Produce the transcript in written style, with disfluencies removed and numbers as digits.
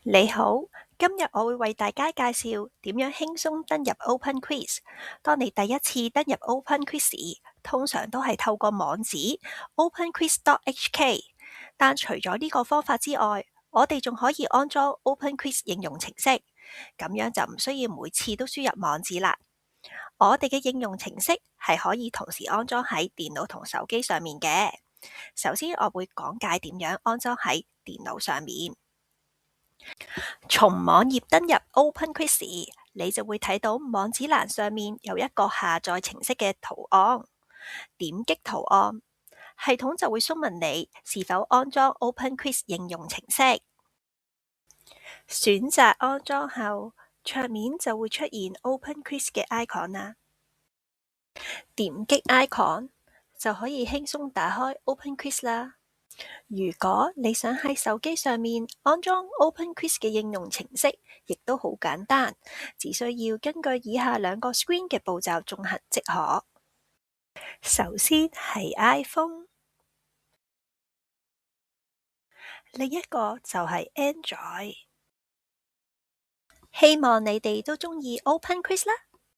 你好，今日我會為大家介紹點樣輕鬆登入 OpenQuiz。當你第一次登入 OpenQuiz 時，通常都係透過網址 openquiz.hk。但除咗呢個方法之外，我哋仲可以安裝 OpenQuiz 應用程式，咁樣就唔需要每次都輸入網址啦。我哋嘅應用程式係可以同時安裝喺電腦同手機上面嘅。首先，我會講解點樣安裝喺電腦上面。從網頁登入 OpenQuiz 時，你就會睇到網址欄上面有一個下載程式嘅圖案。點擊圖案，系統就會詢問你是否安裝 OpenQuiz 應用程式。選擇安裝後，桌面就會出現 OpenQuiz 嘅 icon 啦。點擊 icon 就可以輕鬆打開 OpenQuiz 啦。如果你想喺手機上面安裝 OpenQuiz 嘅應用程式，亦都好簡單，只需要根據以下兩個 screen 嘅步驟進行即可。首先係 iPhone， 另一個就係 Android。希望你哋都鍾意 OpenQuiz 啦！